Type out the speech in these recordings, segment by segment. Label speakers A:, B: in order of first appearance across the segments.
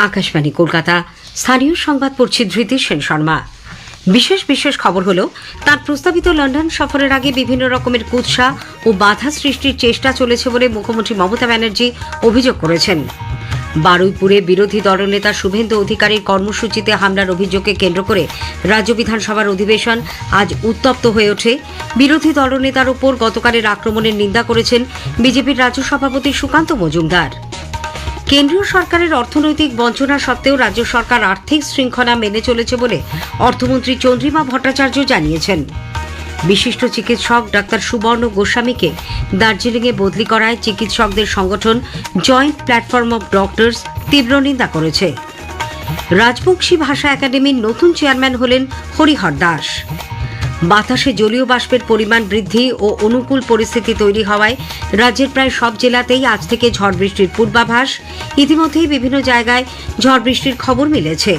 A: আকাশবাণী কলকাতা। স্থানীয় সংবাদ পড়ছি ধৃতি সেন শর্মা। বিশেষ খবর হলো, তার প্রস্তাবিত লন্ডন সফরের আগে বিভিন্ন রকমের কুৎসা ও বাধা সৃষ্টির চেষ্টা চলেছে বলে মুখ্যমন্ত্রী মমতা ব্যানার্জি অভিযোগ করেছেন। বারুইপুরে বিরোধী দলনেতা শুভেন্দু অধিকারীর কর্মসূচিতে হামলার অভিযোগকে কেন্দ্র করে রাজ্য বিধানসভার অধিবেশন আজ উত্তপ্ত হয়ে ওঠে। বিরোধী দলনেতার ওপর গতকালের আক্রমণের নিন্দা করেছেন বিজেপির রাজ্য সভাপতি সুকান্ত মজুমদার। কেন্দ্রীয় সরকারের অর্থনৈতিক বঞ্চনা সত্ত্বেও রাজ্য সরকার আর্থিক শৃঙ্খলা মেনে চলেছে বলে অর্থমন্ত্রী চন্দ্রিমা ভট্টাচার্য জানিয়েছেন। বিশিষ্ট চিকিৎসক ডাক্তার সুবর্ণ গোস্বামীকে দার্জিলিংয়ে বদলি করায় চিকিৎসকদের সংগঠন জয়েন্ট প্ল্যাটফর্ম অব ডক্টরস তীব্র নিন্দা করেছে। রাজবংশী ভাষা একাডেমির নতুন চেয়ারম্যান হলেন হরিহর দাস। বাতাসে জলীয় বাষ্পের পরিমাণ বৃদ্ধি ও অনুকূল পরিস্থিতি তৈরি হওয়ায় রাজ্যের প্রায় সব জেলাতেই আজ থেকে ঝড় বৃষ্টির পূর্বাভাস। ইতিমধ্যেই বিভিন্ন জায়গায় ঝড় বৃষ্টির খবর মিলেছে।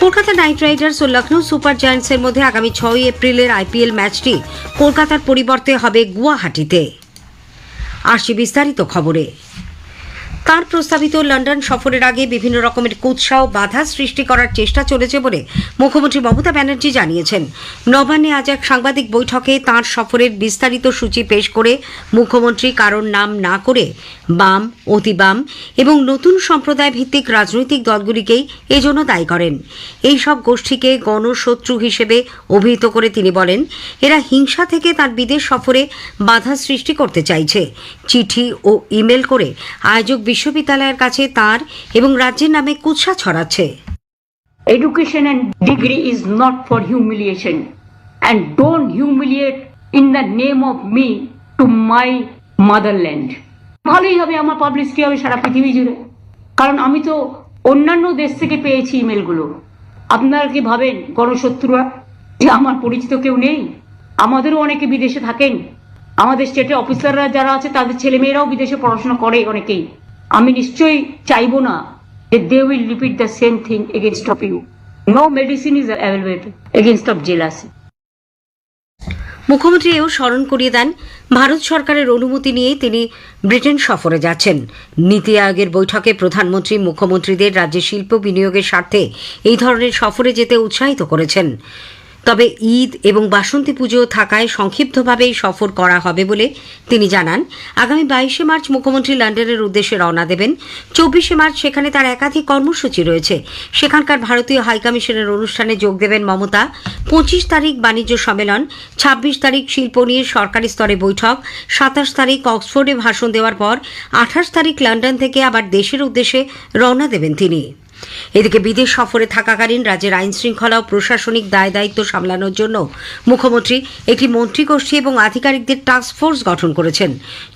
A: কলকাতা নাইট রাইডার্স ও লখনৌ সুপার জায়ান্টসের মধ্যে আগামী 6 এপ্রিলের আইপিএল ম্যাচটি কলকাতার পরিবর্তে হবে গুয়াহাটিতে। আসছি বিস্তারিত খবরে। তার প্রস্তাবিত লন্ডন সফরের আগে বিভিন্ন রকমের কুৎসা ও বাধা সৃষ্টি করার চেষ্টা চলেছে বলে মুখ্যমন্ত্রী মমতা ব্যানার্জি জানিয়েছেন। নবান্নে আজ এক সাংবাদিক বৈঠকে তাঁর সফরের বিস্তারিত সূচি পেশ করে মুখ্যমন্ত্রী কারোর নাম না করে বাম, অতি বাম এবং নতুন সম্প্রদায় ভিত্তিক রাজনৈতিক দলগুলিকেই এজন্য দায়ী করেন। এই সব গোষ্ঠীকে গণশত্রু হিসেবে অভিহিত করে তিনি বলেন, এরা হিংসা থেকে তার বিদেশ সফরে বাধা সৃষ্টি করতে চাইছে। চিঠি ও ইমেল করে আয়োজক বিশ্ববিদ্যালয়ের কাছে তার এবং রাজ্যের নামে কুৎসা ছড়াচ্ছে।
B: Education and degree is not for humiliation, and don't humiliate in the name of me to my motherland. ভালোই হবে, আমার পাবলিসিটি হবে সারা পৃথিবী জুড়ে, কারণ আমি তো অন্যান্য দেশ থেকে পেয়েছি ইমেলগুলো। আপনারা কি ভাবেন গণশত্রুরা যে আমার পরিচিত কেউ নেই? আমাদেরও অনেকে বিদেশে থাকেন, আমাদের স্টেটে অফিসাররা যারা আছে তাদের ছেলেমেয়েরাও বিদেশে পড়াশোনা করে অনেকেই। আমি নিশ্চয়ই চাইবো না যে they will repeat the same thing against of you. No medicine is available against of jealousy.
A: মুখ্যমন্ত্রী এও স্মরণ করিয়ে দেন, ভারত সরকারের অনুমতি নিয়েই তিনি ব্রিটেন সফরে যাচ্ছেন। নীতি আয়োগের বৈঠকে প্রধানমন্ত্রী মুখ্যমন্ত্রীদের রাজ্যে শিল্প বিনিয়োগের স্বার্থে এই ধরনের সফরে যেতে উৎসাহিত করেছেন। তবে ঈদ এবং বাসন্তী পুজো থাকায় সংক্ষিপ্তভাবেই সফর করা হবে বলে তিনি জানান। আগামী 22 মার্চ মুখ্যমন্ত্রী লন্ডনের উদ্দেশ্যে রওনা দেবেন। 24 মার্চ সেখানে তার একাধিক কর্মসূচি রয়েছে। সেখানকার ভারতীয় হাইকমিশনের অনুষ্ঠানে যোগ দেবেন মমতা। 25 তারিখ বাণিজ্য সম্মেলন, 26 তারিখ শিল্প নিয়ে সরকারি স্তরে বৈঠক, 27 তারিখ অক্সফোর্ডে ভাষণ দেওয়ার পর 28 তারিখ লন্ডন থেকে আবার দেশের উদ্দেশ্যে রওনা দেবেন তিনি। এদিকে বিদেশ সফরে থাকাকালীন রাজ্যের আইন শৃঙ্খলা ও প্রশাসনিক দায় দায়িত্ব সামলানোর জন্য মুখ্যমন্ত্রী একটি মন্ত্রীগোষ্ঠী এবং আধিকারিকদের টাস্কফোর্স গঠন করেছেন।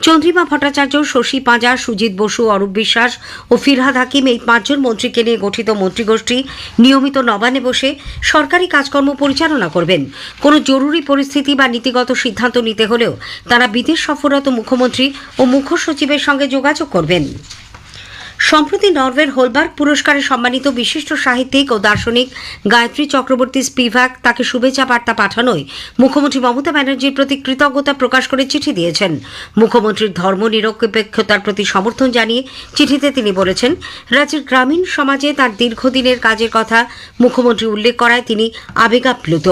A: চন্দ্রিমা ভট্টাচার্য, শশী পাঁজা, সুজিত বসু, অরূপ বিশ্বাস ও ফিরহাদ হাকিম এই 5 জন মন্ত্রীকে নিয়ে গঠিত মন্ত্রীগোষ্ঠী নিয়মিত নবান্নে বসে সরকারি কাজকর্ম পরিচালনা করবেন। কোনো জরুরি পরিস্থিতি বা নীতিগত সিদ্ধান্ত নিতে হলেও তারা বিদেশ সফররত মুখ্যমন্ত্রী ও মুখ্য সচিবের সঙ্গে যোগাযোগ করবেন। সম্প্রতি নরওয়ের হোলবার্গ পুরস্কারে সম্মানিত বিশিষ্ট সাহিত্যিক ও দার্শনিক গায়ত্রী চক্রবর্তী স্পিভাক তাকে শুভেচ্ছা বার্তা পাঠানোয় মুখ্যমন্ত্রী মমতা ব্যানার্জির প্রতি কৃতজ্ঞতা প্রকাশ করে চিঠি দিয়েছেন। মুখ্যমন্ত্রীর ধর্মনিরপেক্ষতার প্রতি সমর্থন জানিয়ে চিঠিতে তিনি বলেছেন, রাজ্যের গ্রামীণ সমাজে তার দীর্ঘদিনের কাজের কথা মুখ্যমন্ত্রী উল্লেখ করায় তিনি আবেগাপ্লুত।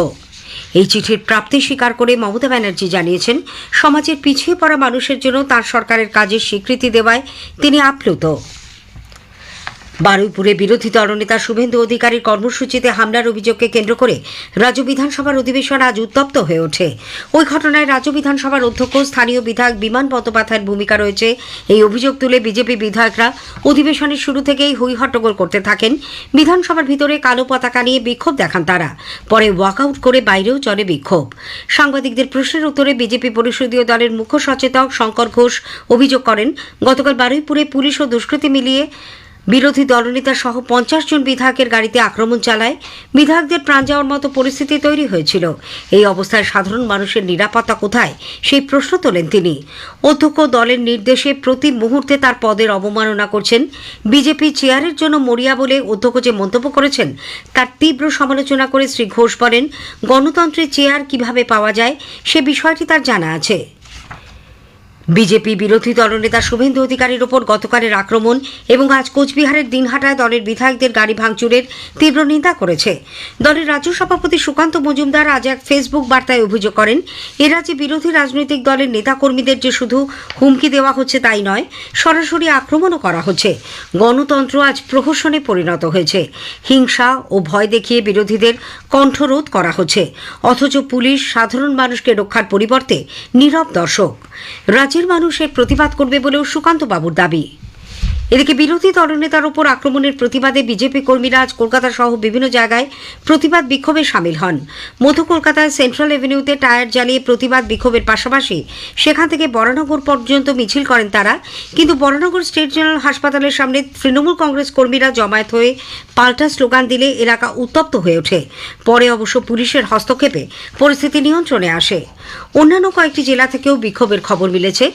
A: এই চিঠির প্রাপ্তি স্বীকার করে মমতা ব্যানার্জি জানিয়েছেন, সমাজের পিছিয়ে পড়া মানুষের জন্য তার সরকারের কাজের স্বীকৃতি দেওয়ায় তিনি আপ্লুত। বারুইপুরে বিরোধী দলনেতা শুভেন্দু অধিকারীর কর্মসূচিতে হামলার অভিযোগকে কেন্দ্র করে রাজ্য বিধানসভার অধিবেশন আজ উত্তপ্ত হয়ে ওঠে। ওই ঘটনায় রাজ্য বিধানসভার অধ্যক্ষ স্থানীয় বিধায়ক বিমান বন্দ্যোপাধ্যায়ের ভূমিকা রয়েছে। এই অভিযোগ তুলে বিজেপি বিধায়করা অধিবেশনের শুরু থেকেই হই হট্টগোল করতে থাকেন। বিধানসভার ভিতরে কালো পতাকা নিয়ে বিক্ষোভ দেখান তারা, পরে ওয়াকআউট করে বাইরেও চলে বিক্ষোভ। সাংবাদিকদের প্রশ্নের উত্তরে বিজেপি পরিষদীয় দলের মুখ্য সচেতক শঙ্কর ঘোষ অভিযোগ করেন, গতকাল বারুইপুরে পুলিশ ও দুষ্কৃতী মিলিয়ে বিরোধী দলনেতা সহ 50 জন বিধায়কের গাড়িতে আক্রমণ চালায়। বিধায়কদের প্রাণ যাওয়ার মতো পরিস্থিতি তৈরি হয়েছিল। এই অবস্থায় সাধারণ মানুষের নিরাপত্তা কোথায়, সেই প্রশ্ন তোলেন তিনি। অধ্যক্ষ দলের নির্দেশে প্রতি মুহূর্তে তার পদের অবমাননা করছেন। বিজেপি চেয়ারের জন্য মরিয়া বলে অধ্যক্ষ যে মন্তব্য করেছেন তার তীব্র সমালোচনা করে শ্রী ঘোষ বলেন, গণতন্ত্রের চেয়ার কিভাবে পাওয়া যায় সে বিষয়টি তার জানা আছে। বিজেপি বিরোধী দলনেতা শুভেন্দু অধিকারীর ওপর গতকালের আক্রমণ এবং আজ কোচবিহারের দিনহাটায় দলের বিধায়কদের গাড়ি ভাঙচুরের তীব্র নিন্দা করেছে। দলের রাজ্য সভাপতি সুকান্ত মজুমদার আজ এক ফেসবুক বার্তায় অভিযোগ করেন, এ রাজ্যে বিরোধী রাজনৈতিক দলের নেতাকর্মীদের যে শুধু হুমকি দেওয়া হচ্ছে তাই নয়, সরাসরি আক্রমণও করা হচ্ছে। গণতন্ত্র আজ প্রহসনে পরিণত হয়েছে। হিংসা ও ভয় দেখিয়ে বিরোধীদের কণ্ঠরোধ করা হচ্ছে, অথচ পুলিশ সাধারণ মানুষকে রক্ষার পরিবর্তে নীরব দর্শক। রাজ্যের মানুষের প্রতিবাদ করবে বলেও সুকান্ত বাবুর দাবি। এদিকে বিরোধী দলনেতার ওপর আক্রমণের প্রতিবাদে বিজেপি কর্মীরা আজ কলকাতা সহ বিভিন্ন জায়গায় প্রতিবাদ বিক্ষোভে সামিল হন। মধ্য কলকাতায় সেন্ট্রাল এভিনিউতে টায়ার জ্বালিয়ে প্রতিবাদ বিক্ষোভের পাশাপাশি সেখান থেকে বরানগর পর্যন্ত মিছিল করেন তারা। কিন্তু বরানগর স্টেট জেনারেল হাসপাতালের সামনে তৃণমূল কংগ্রেস কর্মীরা জমায়েত হয়ে পাল্টা স্লোগান দিলে এলাকা উত্তপ্ত হয়ে ওঠে। পরে অবশ্য পুলিশের হস্তক্ষেপে পরিস্থিতি নিয়ন্ত্রণে আসে। অন্যান্য কয়েকটি জেলা থেকেও বিক্ষোভের খবর মিলেছে।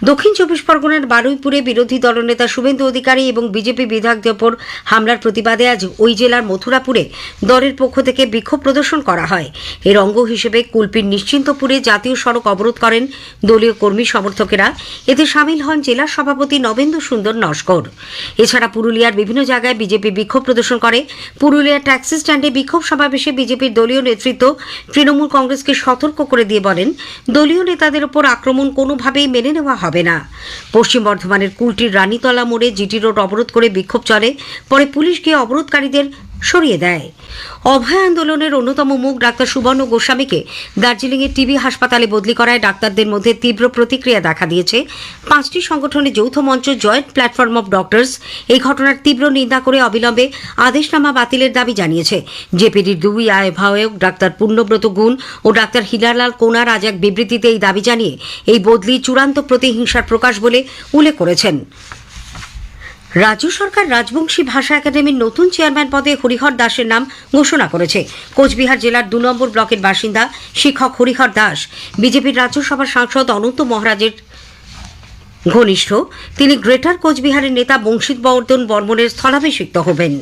A: দক্ষিণ চব্বিশ পরগনার বারুইপুরে বিরোধী দলনেতা শুভেন্দু অধিকারী এবং বিজেপি বিধায়কদের ওপর হামলার প্রতিবাদে আজ ওই জেলার মথুরাপুরে দলের পক্ষ থেকে বিক্ষোভ প্রদর্শন করা হয়। এর অঙ্গ হিসেবে কুলপির নিশ্চিন্তপুরে জাতীয় সড়ক অবরোধ করেন দলীয় কর্মী সমর্থকেরা। এতে সামিল হন জেলা সভাপতি নবেন্দু সুন্দর নস্কর। এছাড়া পুরুলিয়ার বিভিন্ন জায়গায় বিজেপি বিক্ষোভ প্রদর্শন করে। পুরুলিয়ার ট্যাক্সি স্ট্যান্ডে বিক্ষোভ সমাবেশে বিজেপির দলীয় নেতৃত্ব তৃণমূল কংগ্রেসকে সতর্ক করে দিয়ে বলেন, দলীয় নেতাদের ওপর আক্রমণ কোনোভাবেই মেনে নেওয়া হবে না। পশ্চিম বর্ধমানের কুলটির রানীতলা মোড়ে জিটি রোড অবরোধ করে বিক্ষোভ চলে। পরে পুলিশ গিয়ে অবরোধকারীদের সরিয়ে দেয়। অভয় আন্দোলনের অন্যতম মুখ ডাক্তার সুবর্ণ গোস্বামীকে দার্জিলিংয়ের টিবি হাসপাতালে বদলি করায় ডাক্তারদের মধ্যে তীব্র প্রতিক্রিয়া দেখা দিয়েছে। 5টি সংগঠনের যৌথ মঞ্চ জয়েন্ট প্ল্যাটফর্ম অব ডক্টরস এই ঘটনার তীব্র নিন্দা করে অবিলম্বে আদেশনামা বাতিলের দাবি জানিয়েছে। জেপিডির দুই আহ্বায়ক ডাক্তার পূর্ণব্রত গুণ ও ডাক্তার হীরালাল কোনার আজ এক বিবৃতিতে এই দাবি জানিয়ে এই বদলি চূড়ান্ত প্রতিহিংসার প্রকাশ বলে উল্লেখ করেছেন। রাজ্য সরকার রাজবংশী ভাষা একাডেমির নতুন চেয়ারম্যান পদে হরিহর দাসের নাম ঘোষণা করেছে। কোচবিহার জেলার 2 নম্বর ব্লকের বাসিন্দা শিক্ষক হরিহর দাস বিজেপির রাজ্যসভার সাংসদ অনন্ত মহারাজের ঘনিষ্ঠ। তিনি গ্রেটার কোচবিহারের নেতা বংশীবর্ধন বর্মনের স্থলাভিষিক্ত হবেন।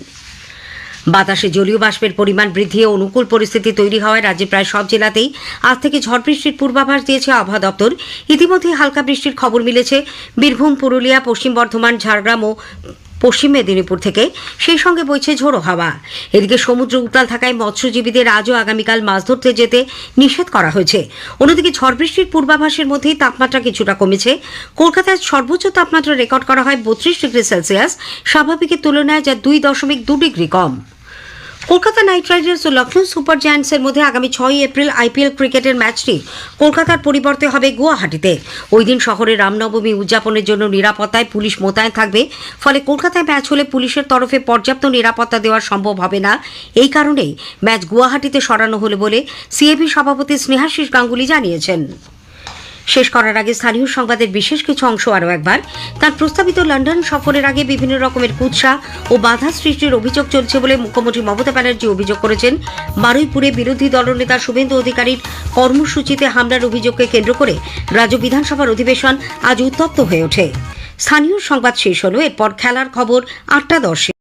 A: বাতাসে জলীয় বাষ্পের পরিমাণ বৃদ্ধি ও অনুকূল পরিস্থিতি তৈরি হওয়ায় রাজ্যের প্রায় সব জেলাতেই আজ থেকে ঝড় বৃষ্টির পূর্বাভাস দিয়েছে আবহাওয়া দপ্তর। ইতিমধ্যে হালকা বৃষ্টির খবর মিলেছে বীরভূম, পুরুলিয়া, পশ্চিম বর্ধমান, ঝাড়গ্রাম ও পশ্চিম মেদিনীপুর থেকে। সেই সঙ্গে বইছে ঝোড়ো হাওয়া। এদিকে সমুদ্র উত্তাল থাকায় মৎস্যজীবীদের আজও আগামীকাল মাছ ধরতে যেতে নিষেধ করা হয়েছে। অন্যদিকে ঝড় বৃষ্টির পূর্বাভাসের মধ্যেই তাপমাত্রা কিছুটা কমেছে। কলকাতায় সর্বোচ্চ তাপমাত্রা রেকর্ড করা হয় 32 ডিগ্রি সেলসিয়াস, স্বাভাবিকের তুলনায় যা 2.2 ডিগ্রি কম। কলকাতা নাইট রাইডার্স ও লখনৌ সুপার জায়ান্টসের মধ্যে আগামী 6 এপ্রিল আইপিএল ক্রিকেটের ম্যাচটি কলকাতার পরিবর্তে হবে গুয়াহাটিতে। ওই দিন শহরে রামনবমী উদযাপনের জন্য নিরাপত্তায় পুলিশ মোতায়েন থাকবে। ফলে কলকাতায় ম্যাচ হলে পুলিশের তরফে পর্যাপ্ত নিরাপত্তা দেওয়া সম্ভব হবে না। এই কারণেই ম্যাচ গুয়াহাটিতে সরানো হলো বলে সিএবি সভাপতি স্নেহাশিস গাঙ্গুলি জানিয়েছেন। শেষ করার আগে স্থানীয় সংবাদের বিশেষ কিছু অংশ আরও একবার। তার প্রস্তাবিত লন্ডন সফরের আগে বিভিন্ন রকমের কুৎসা ও বাধা সৃষ্টির অভিযোগ চলছে বলে মুখ্যমন্ত্রী মমতা ব্যানার্জি অভিযোগ করেছেন। বারুইপুরে বিরোধী দলনেতা শুভেন্দু অধিকারীর কর্মসূচিতে হামলার অভিযোগকে কেন্দ্র করে রাজ্য বিধানসভার অধিবেশন আজ উত্তপ্ত হয়ে ওঠে। স্থানীয় সংবাদ শেষ হলো। এরপর খেলার খবর 8টা 10-এ।